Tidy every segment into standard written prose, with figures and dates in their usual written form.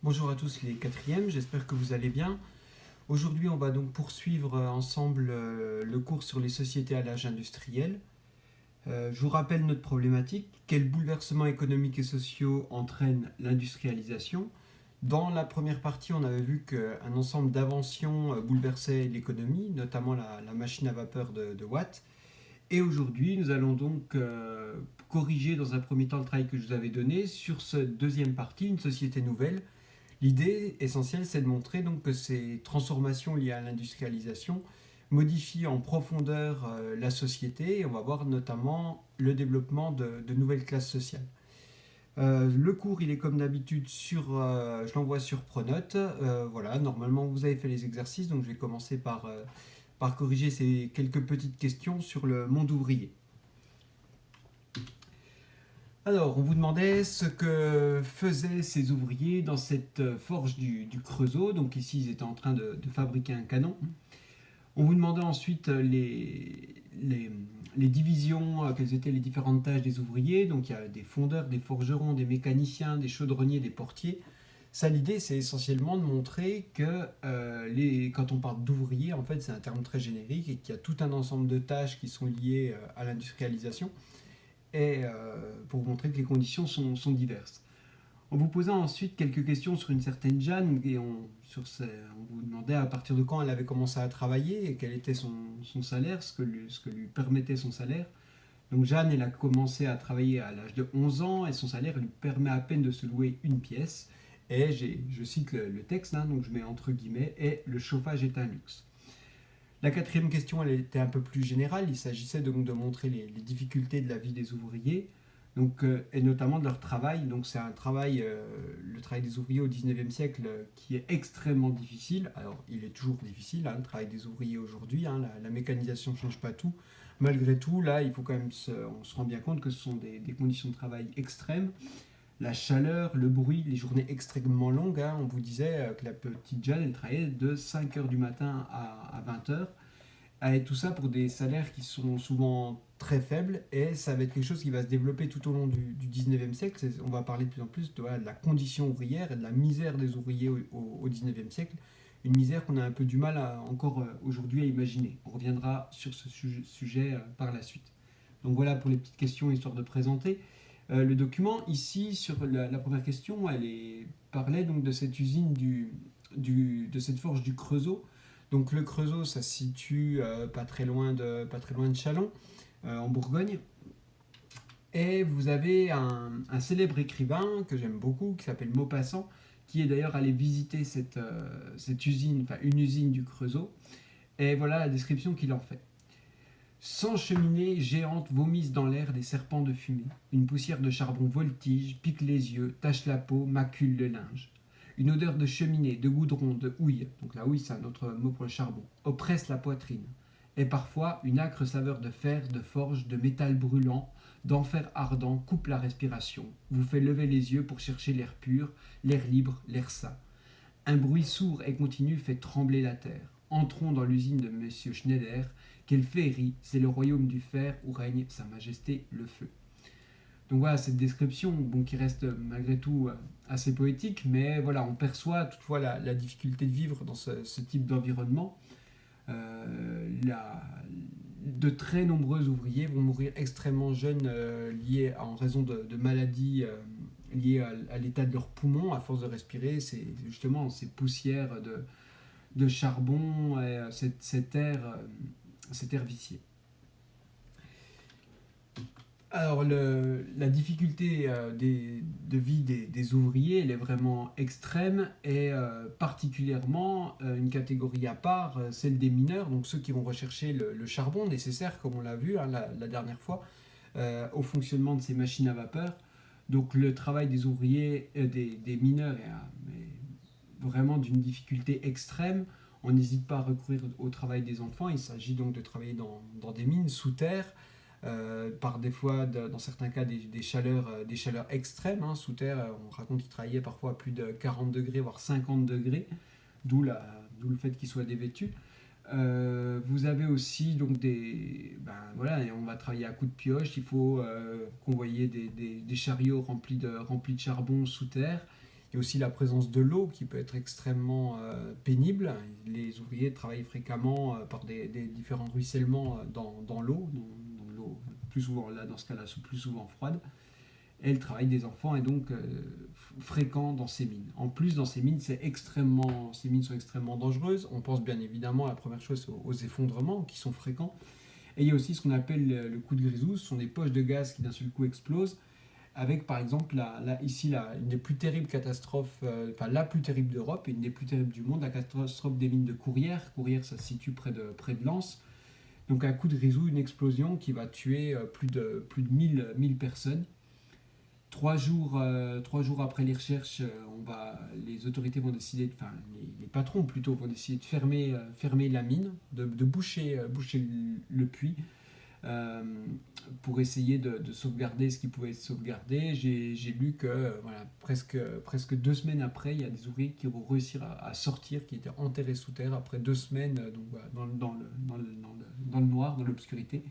Bonjour à tous les quatrièmes, j'espère que vous allez bien. Aujourd'hui, on va donc poursuivre ensemble le cours sur les sociétés à l'âge industriel. Je vous rappelle notre problématique. Quels bouleversements économiques et sociaux entraîne l'industrialisation? Dans la première partie, on avait vu qu'un ensemble d'inventions bouleversait l'économie, notamment la machine à vapeur de Watt. Et aujourd'hui, nous allons donc corriger dans un premier temps le travail que je vous avais donné sur cette deuxième partie, une société nouvelle. L'idée essentielle, c'est de montrer donc que ces transformations liées à l'industrialisation modifient en profondeur la société et on va voir notamment le développement de nouvelles classes sociales. Le cours, il est comme d'habitude je l'envoie sur Pronote. Voilà, normalement vous avez fait les exercices, donc je vais commencer par corriger ces quelques petites questions sur le monde ouvrier. Alors, on vous demandait ce que faisaient ces ouvriers dans cette forge du Creusot. Donc ici, ils étaient en train de fabriquer un canon. On vous demandait ensuite les divisions, quelles étaient les différentes tâches des ouvriers. Donc il y a des fondeurs, des forgerons, des mécaniciens, des chaudronniers, des portiers. Ça, l'idée, c'est essentiellement de montrer que quand on parle d'ouvriers, en fait, c'est un terme très générique et qu'il y a tout un ensemble de tâches qui sont liées à l'industrialisation et pour vous montrer que les conditions sont diverses. En vous posant ensuite quelques questions sur une certaine Jeanne, et on vous demandait à partir de quand elle avait commencé à travailler et quel était son salaire, ce que lui permettait son salaire. Donc Jeanne, elle a commencé à travailler à l'âge de 11 ans et son salaire lui permet à peine de se louer une pièce. Et je cite le texte, donc je mets entre guillemets, et le chauffage est un luxe. La quatrième question, elle était un peu plus générale. Il s'agissait donc de montrer les difficultés de la vie des ouvriers, et notamment de leur travail. Donc c'est un travail, le travail des ouvriers au 19e siècle, qui est extrêmement difficile. Alors il est toujours difficile, le travail des ouvriers aujourd'hui. La mécanisation ne change pas tout. Malgré tout, là, il faut quand même on se rend bien compte que ce sont des conditions de travail extrêmes. La chaleur, le bruit, les journées extrêmement longues. On vous disait que la petite Jeanne, elle travaillait de 5h du matin à 20h. Et tout ça pour des salaires qui sont souvent très faibles. Et ça va être quelque chose qui va se développer tout au long du 19e siècle. On va parler de plus en plus de la condition ouvrière et de la misère des ouvriers au 19e siècle. Une misère qu'on a un peu du mal encore aujourd'hui à imaginer. On reviendra sur ce sujet par la suite. Donc voilà pour les petites questions, histoire de présenter. Le document, ici, sur la première question, parlait donc de cette usine, de cette forge du Creusot. Donc le Creusot, ça se situe pas très loin de Châlons, en Bourgogne. Et vous avez un célèbre écrivain que j'aime beaucoup, qui s'appelle Maupassant, qui est d'ailleurs allé visiter cette usine, enfin une usine du Creusot. Et voilà la description qu'il en fait. 100 cheminées géantes vomissent dans l'air des serpents de fumée. Une poussière de charbon voltige, pique les yeux, tache la peau, macule le linge. Une odeur de cheminée, de goudron, de houille, donc la houille c'est un autre mot pour le charbon, oppresse la poitrine. Et parfois, une âcre saveur de fer, de forge, de métal brûlant, d'enfer ardent coupe la respiration, vous fait lever les yeux pour chercher l'air pur, l'air libre, l'air sain. Un bruit sourd et continu fait trembler la terre. Entrons dans l'usine de Monsieur Schneider. Quelle féerie, c'est le royaume du fer où règne Sa Majesté le Feu. Donc voilà cette description, qui reste malgré tout assez poétique, mais voilà, on perçoit toutefois la difficulté de vivre dans ce type d'environnement. De très nombreux ouvriers vont mourir extrêmement jeunes en raison de maladies liées à l'état de leurs poumons, à force de respirer, c'est justement ces poussières de charbon et cet air vicié. Alors la difficulté de vie des ouvriers, elle est vraiment extrême et particulièrement une catégorie à part, celle des mineurs, donc ceux qui vont rechercher le charbon nécessaire, comme on l'a vu la dernière fois, au fonctionnement de ces machines à vapeur. Donc le travail des ouvriers, des mineurs est vraiment d'une difficulté extrême. On n'hésite pas à recourir au travail des enfants. Il s'agit donc de travailler dans des mines sous terre, par des fois, dans certains cas, des chaleurs extrêmes. Sous terre, on raconte qu'ils travaillaient parfois à plus de 40 degrés, voire 50 degrés, d'où le fait qu'ils soient dévêtus. Vous avez aussi donc on va travailler à coups de pioche. Il faut convoyer des chariots remplis de charbon sous terre. Il y a aussi la présence de l'eau qui peut être extrêmement pénible. Les ouvriers travaillent fréquemment par des différents ruissellements dans l'eau, dans l'eau plus souvent, là dans ce cas-là, plus souvent froide. Et le travail des enfants est donc fréquent dans ces mines. En plus, dans ces mines, ces mines sont extrêmement dangereuses. On pense bien évidemment, la première chose, aux effondrements qui sont fréquents. Et il y a aussi ce qu'on appelle le coup de grisou, ce sont des poches de gaz qui d'un seul coup explosent, avec par exemple une des plus terribles catastrophes, la plus terrible d'Europe et une des plus terribles du monde, la catastrophe des mines de Courrières. Courrières, ça se situe près de Lens. Donc un coup de grisou, une explosion qui va tuer plus de 1000 personnes. 3 jours après les recherches, les autorités vont décider, les patrons plutôt, vont décider de fermer la mine, de boucher le puits pour essayer de sauvegarder ce qui pouvait être sauvegardé. J'ai lu que presque 2 semaines après, il y a des ouvriers qui vont réussir à sortir, qui étaient enterrés sous terre après 2 semaines dans le noir, dans l'obscurité.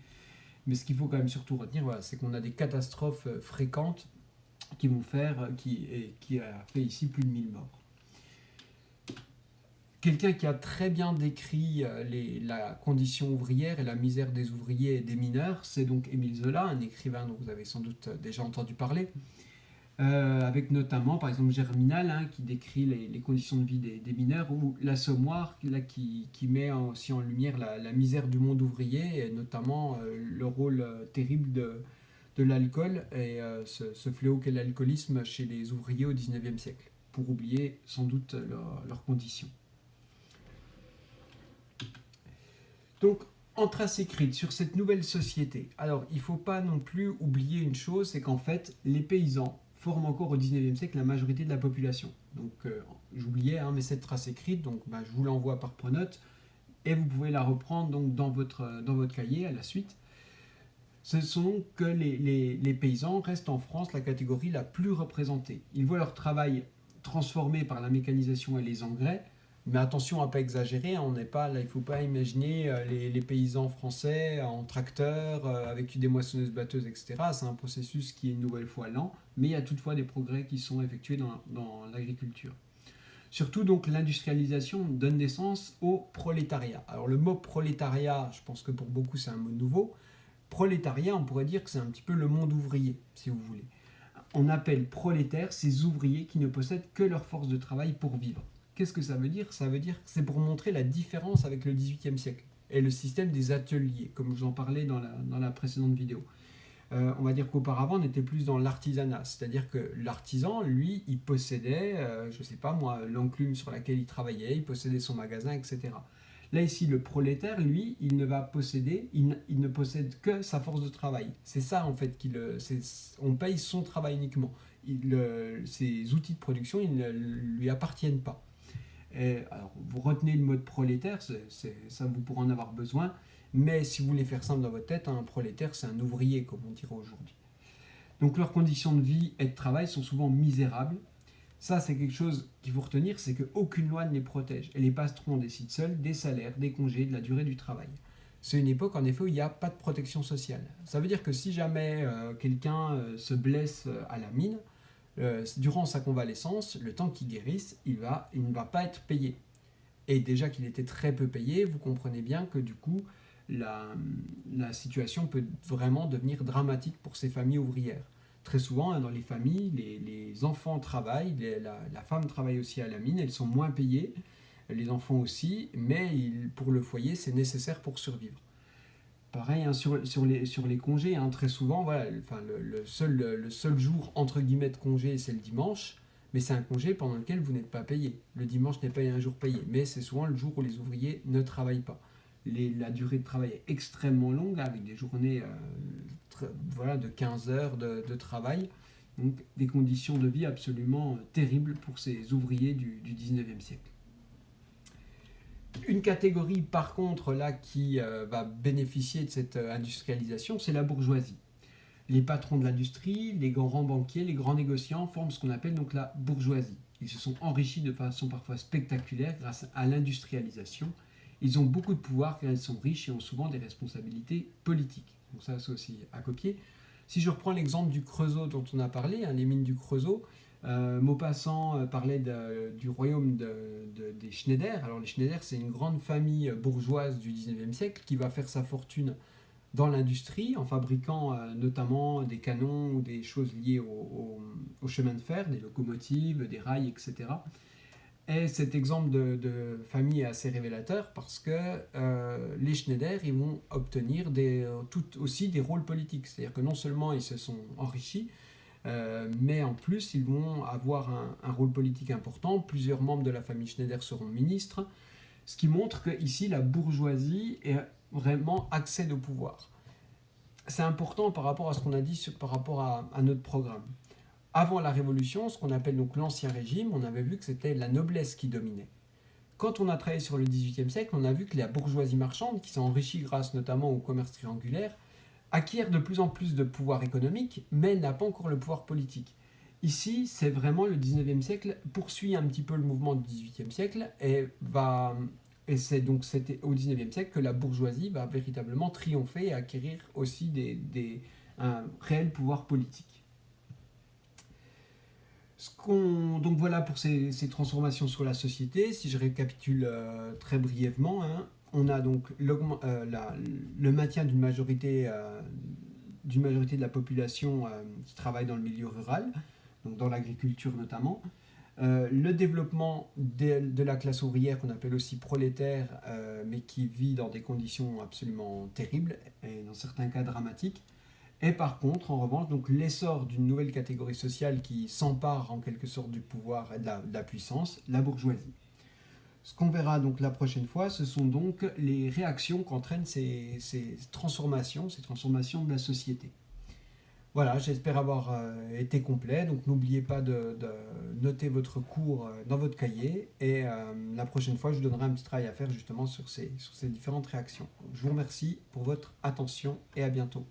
Mais ce qu'il faut quand même surtout retenir, c'est qu'on a des catastrophes fréquentes qui a fait ici plus de 1000 morts. Quelqu'un qui a très bien décrit la condition ouvrière et la misère des ouvriers et des mineurs, c'est donc Émile Zola, un écrivain dont vous avez sans doute déjà entendu parler, avec notamment par exemple Germinal, qui décrit les conditions de vie des mineurs, ou L'Assommoir qui met aussi en lumière la misère du monde ouvrier, et notamment le rôle terrible de l'alcool et ce fléau qu'est l'alcoolisme chez les ouvriers au XIXe siècle, pour oublier sans doute leurs conditions. Donc, en trace écrite sur cette nouvelle société, alors il ne faut pas non plus oublier une chose, c'est qu'en fait, les paysans forment encore au XIXe siècle la majorité de la population. Donc, j'oubliais, mais cette trace écrite, donc, je vous l'envoie par pronote, et vous pouvez la reprendre donc, dans votre cahier à la suite. Ce sont que les paysans restent en France la catégorie la plus représentée. Ils voient leur travail transformé par la mécanisation et les engrais, mais attention à ne pas exagérer, il ne faut pas imaginer les paysans français en tracteur, avec des moissonneuses-batteuses, etc. C'est un processus qui est une nouvelle fois lent, mais il y a toutefois des progrès qui sont effectués dans l'agriculture. Surtout, donc, l'industrialisation donne naissance au prolétariat. Alors, le mot prolétariat, je pense que pour beaucoup, c'est un mot nouveau. Prolétariat, on pourrait dire que c'est un petit peu le monde ouvrier, si vous voulez. On appelle prolétaires ces ouvriers qui ne possèdent que leur force de travail pour vivre. Qu'est-ce que ça veut dire ? Ça veut dire que c'est pour montrer la différence avec le XVIIIe siècle et le système des ateliers, comme je vous en parlais dans la précédente vidéo. On va dire qu'auparavant, on était plus dans l'artisanat, c'est-à-dire que l'artisan, lui, il possédait, l'enclume sur laquelle il travaillait, il possédait son magasin, etc. Là, ici, le prolétaire, lui, il ne possède que sa force de travail. C'est ça, en fait, on paye son travail uniquement. Ses outils de production, ils ne lui appartiennent pas. Alors, vous retenez le mode prolétaire, ça vous pourrez en avoir besoin, mais si vous voulez faire simple dans votre tête, un prolétaire, c'est un ouvrier, comme on dirait aujourd'hui. Donc, leurs conditions de vie et de travail sont souvent misérables. Ça, c'est quelque chose qu'il faut retenir, c'est qu'aucune loi ne les protège. Et les patrons décident seuls des salaires, des congés, de la durée du travail. C'est une époque, en effet, où il n'y a pas de protection sociale. Ça veut dire que si jamais quelqu'un se blesse à la mine, durant sa convalescence, le temps qu'il guérisse, il ne va pas être payé. Et déjà qu'il était très peu payé, vous comprenez bien que du coup, la situation peut vraiment devenir dramatique pour ces familles ouvrières. Très souvent, dans les familles, les enfants travaillent, la femme travaille aussi à la mine, elles sont moins payées, les enfants aussi, mais pour le foyer, c'est nécessaire pour survivre. Pareil, sur les congés, très souvent, le seul jour entre guillemets de congé, c'est le dimanche, mais c'est un congé pendant lequel vous n'êtes pas payé. Le dimanche n'est pas un jour payé, mais c'est souvent le jour où les ouvriers ne travaillent pas. La durée de travail est extrêmement longue, avec des journées de 15 heures de travail, donc des conditions de vie absolument terribles pour ces ouvriers du 19e siècle. Une catégorie, par contre, là, qui va bénéficier de cette industrialisation, c'est la bourgeoisie. Les patrons de l'industrie, les grands banquiers, les grands négociants forment ce qu'on appelle donc la bourgeoisie. Ils se sont enrichis de façon parfois spectaculaire grâce à l'industrialisation. Ils ont beaucoup de pouvoir car ils sont riches et ont souvent des responsabilités politiques. Donc ça, c'est aussi à copier. Si je reprends l'exemple du Creusot dont on a parlé, les mines du Creusot, Maupassant parlait du royaume des Schneider. Alors les Schneider, c'est une grande famille bourgeoise du 19e siècle qui va faire sa fortune dans l'industrie en fabriquant notamment des canons ou des choses liées au chemin de fer, des locomotives, des rails, etc. Et cet exemple de famille est assez révélateur parce que les Schneider ils vont obtenir aussi des rôles politiques. C'est-à-dire que non seulement ils se sont enrichis, mais en plus ils vont avoir un rôle politique important. Plusieurs membres de la famille Schneider seront ministres, ce qui montre que ici la bourgeoisie est vraiment accède au pouvoir. C'est important par rapport à ce qu'on a dit par rapport à notre programme. Avant la Révolution, ce qu'on appelle donc l'Ancien Régime, on avait vu que c'était la noblesse qui dominait. Quand on a travaillé sur le XVIIIe siècle, on a vu que la bourgeoisie marchande, qui s'est enrichie grâce notamment au commerce triangulaire, acquiert de plus en plus de pouvoir économique, mais n'a pas encore le pouvoir politique. Ici, c'est vraiment le XIXe siècle poursuit un petit peu le mouvement du XVIIIe siècle et c'est donc c'était au XIXe siècle que la bourgeoisie va véritablement triompher et acquérir aussi un réel pouvoir politique. Donc voilà pour ces transformations sur la société. Si je récapitule très brièvement, hein, on a donc le maintien d'une majorité de la population qui travaille dans le milieu rural, donc dans l'agriculture notamment. Le développement de la classe ouvrière qu'on appelle aussi prolétaire, mais qui vit dans des conditions absolument terribles et dans certains cas dramatiques. Et par contre, en revanche, donc l'essor d'une nouvelle catégorie sociale qui s'empare en quelque sorte du pouvoir et de la puissance, la bourgeoisie. Ce qu'on verra donc la prochaine fois, ce sont donc les réactions qu'entraînent ces transformations de la société. Voilà, j'espère avoir été complet. Donc n'oubliez pas de noter votre cours dans votre cahier. Et la prochaine fois, je vous donnerai un petit travail à faire justement sur ces différentes réactions. Je vous remercie pour votre attention et à bientôt.